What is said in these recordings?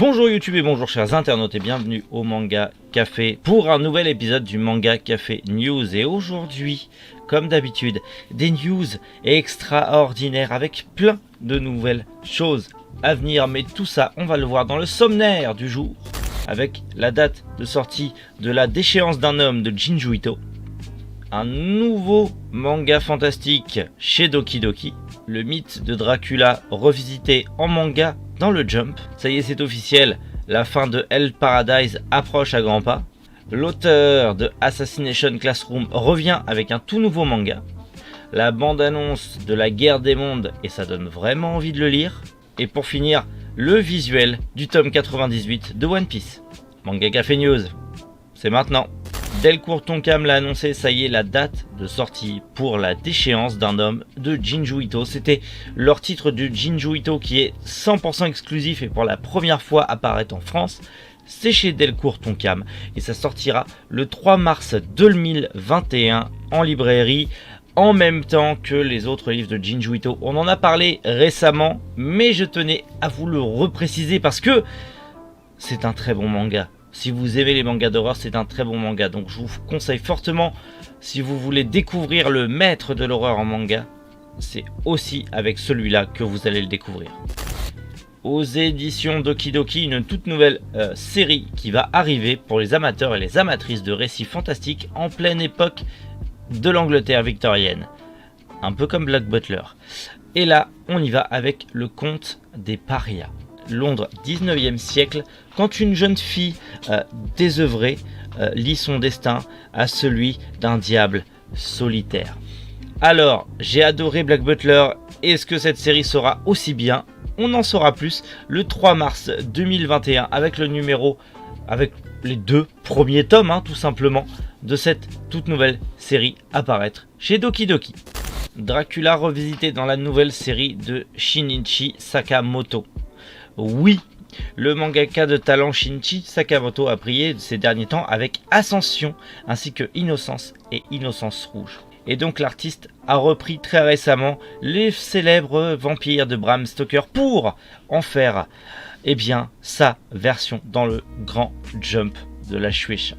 Bonjour YouTube et bonjour chers internautes et bienvenue au Manga Café pour un nouvel épisode du Manga Café News. Et aujourd'hui, comme d'habitude, des news extraordinaires avec plein de nouvelles choses à venir. Mais tout ça, on va le voir dans le sommaire du jour avec la date de sortie de La déchéance d'un homme de Junji Ito, un nouveau manga fantastique chez Doki Doki, le mythe de Dracula revisité en manga dans le Jump. Ça y est, c'est officiel, la fin de Hell Paradise approche à grands pas. L'auteur de Assassination Classroom revient avec un tout nouveau manga. La bande-annonce de La guerre des mondes et ça donne vraiment envie de le lire. Et pour finir, le visuel du tome 98 de One Piece. Manga Café News, c'est maintenant. Delcourt Tonkam l'a annoncé, ça y est, la date de sortie pour La déchéance d'un homme de Junji Ito. C'était leur titre de Junji Ito qui est 100% exclusif et pour la première fois apparaît en France. C'est chez Delcourt Tonkam et ça sortira le 3 mars 2021 en librairie en même temps que les autres livres de Junji Ito. On en a parlé récemment, mais je tenais à vous le repréciser parce que c'est un très bon manga. Si vous aimez les mangas d'horreur, c'est un très bon manga. Donc je vous conseille fortement, si vous voulez découvrir le maître de l'horreur en manga, c'est aussi avec celui-là que vous allez le découvrir. Aux éditions Doki Doki, une toute nouvelle série qui va arriver pour les amateurs et les amatrices de récits fantastiques en pleine époque de l'Angleterre victorienne. Un peu comme Black Butler. Et là, on y va avec le conte des parias. Londres 19e siècle, quand une jeune fille désœuvrée lie son destin à celui d'un diable solitaire. Alors, j'ai adoré Black Butler, est-ce que cette série sera aussi bien? On en saura plus le 3 mars 2021 avec le numéro, avec les 2 premiers tomes tout simplement, de cette toute nouvelle série à paraître chez Doki Doki. Dracula revisité dans la nouvelle série de Shinichi Sakamoto. Oui, le mangaka de talent Shinichi Sakamoto a brillé ces derniers temps avec Ascension ainsi que Innocence et Innocence Rouge. Et donc l'artiste a repris très récemment les célèbres vampires de Bram Stoker pour en faire sa version dans le grand Jump de la Shueisha.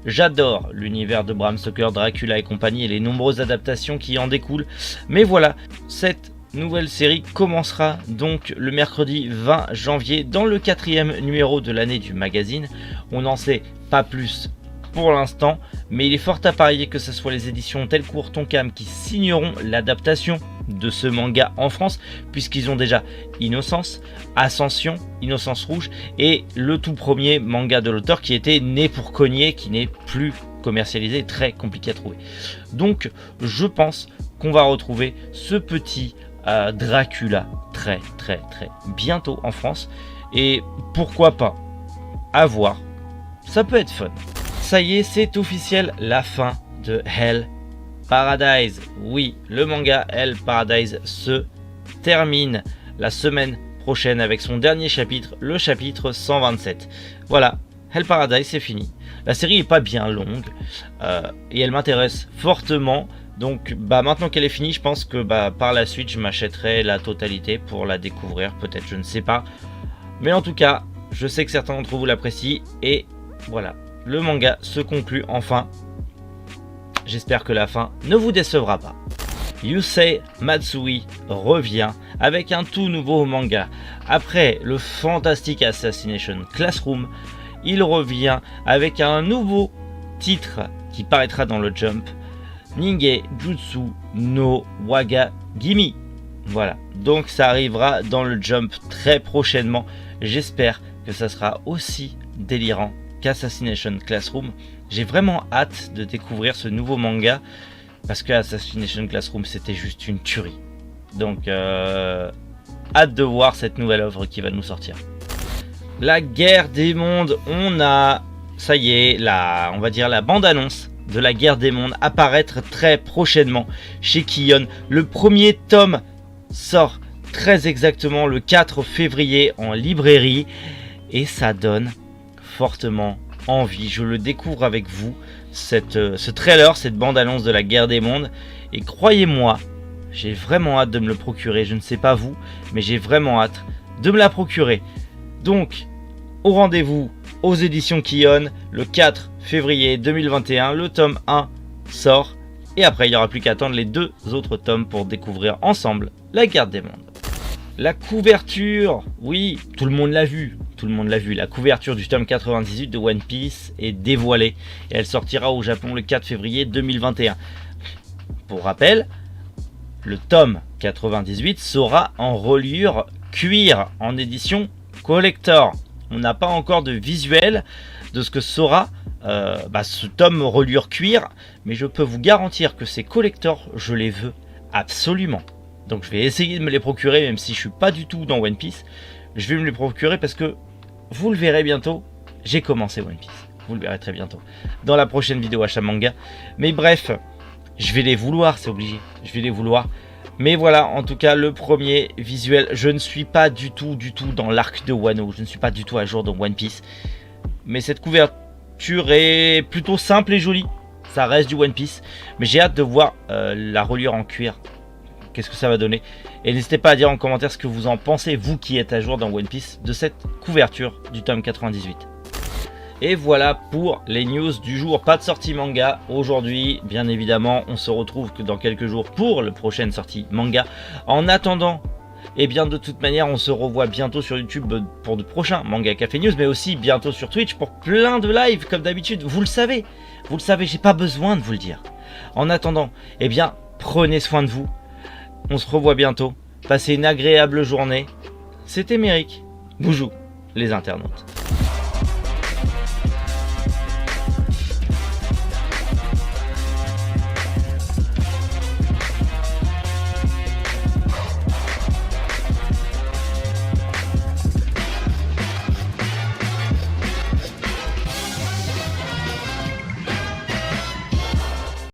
J'adore l'univers de Bram Stoker, Dracula et compagnie et les nombreuses adaptations qui en découlent. Mais voilà, cette nouvelle série commencera donc le mercredi 20 janvier dans le 4e numéro de l'année du magazine. On n'en sait pas plus pour l'instant, mais il est fort à parier que ce soit les éditions Delcourt Tonkam qui signeront l'adaptation de ce manga en France, puisqu'ils ont déjà Innocence, Ascension, Innocence Rouge et le tout premier manga de l'auteur qui était Né pour cogner, qui n'est plus commercialisé, très compliqué à trouver. Donc je pense qu'on va retrouver ce petit Dracula très bientôt en France, et pourquoi pas, à voir, ça peut être fun. Ça y est, c'est officiel, la fin de Hell Paradise. Oui, le manga Hell Paradise se termine la semaine prochaine avec son dernier chapitre, le chapitre 127. Voilà, Hell Paradise c'est fini. La série est pas bien longue et elle m'intéresse fortement. Donc maintenant qu'elle est finie, je pense que par la suite je m'achèterai la totalité pour la découvrir, peut-être, je ne sais pas. Mais en tout cas, je sais que certains d'entre vous l'apprécient et voilà, le manga se conclut enfin. J'espère que la fin ne vous décevra pas. Yusei Matsui revient avec un tout nouveau manga. Après le fantastique Assassination Classroom, il revient avec un nouveau titre qui paraîtra dans le Jump. Ninge Jutsu no Wagagimi. Voilà, donc ça arrivera dans le Jump très prochainement. J'espère que ça sera aussi délirant qu'Assassination Classroom. J'ai vraiment hâte de découvrir ce nouveau manga parce que Assassination Classroom c'était juste une tuerie. Donc hâte de voir cette nouvelle œuvre qui va nous sortir. La guerre des mondes, on a, ça y est, on va dire la bande-annonce de la guerre des mondes apparaître très prochainement chez Kion. Le premier tome sort très exactement le 4 février en librairie et ça donne fortement envie. Je le découvre avec vous, ce trailer, cette bande-annonce de la guerre des mondes, et croyez-moi, j'ai vraiment hâte de me le procurer. Je ne sais pas vous, mais j'ai vraiment hâte de me la procurer. Donc au rendez-vous aux éditions Kion le 4 février 2021. Le tome 1 sort et après il n'y aura plus qu'à attendre les 2 autres tomes pour découvrir ensemble la Guerre des Mondes. La couverture, oui, tout le monde l'a vu, la couverture du tome 98 de One Piece est dévoilée et elle sortira au Japon le 4 février 2021. Pour rappel, le tome 98 sera en reliure cuir en édition collector. On n'a pas encore de visuel de ce que sera ce tome reliure cuir, mais je peux vous garantir que ces collectors, je les veux absolument. Donc je vais essayer de me les procurer, même si je suis pas du tout dans One Piece. Je vais me les procurer parce que vous le verrez bientôt, j'ai commencé One Piece. Vous le verrez très bientôt dans la prochaine vidéo Achat Manga. Mais bref, je vais les vouloir, c'est obligé. Je vais les vouloir. Mais voilà, en tout cas, le premier visuel, je ne suis pas du tout dans l'arc de Wano. Je ne suis pas du tout à jour dans One Piece. Mais cette couverture est plutôt simple et jolie. Ça reste du One Piece. Mais j'ai hâte de voir la reliure en cuir. Qu'est-ce que ça va donner? Et n'hésitez pas à dire en commentaire ce que vous en pensez, vous qui êtes à jour dans One Piece, de cette couverture du tome 98. Et voilà pour les news du jour. Pas de sortie manga aujourd'hui, bien évidemment. On se retrouve que dans quelques jours pour la prochaine sortie manga. En attendant, eh bien de toute manière, on se revoit bientôt sur YouTube pour de prochains Manga Café News, mais aussi bientôt sur Twitch pour plein de lives comme d'habitude. Vous le savez, j'ai pas besoin de vous le dire. En attendant, eh bien, prenez soin de vous. On se revoit bientôt. Passez une agréable journée. C'était Méric. Boujou, les internautes.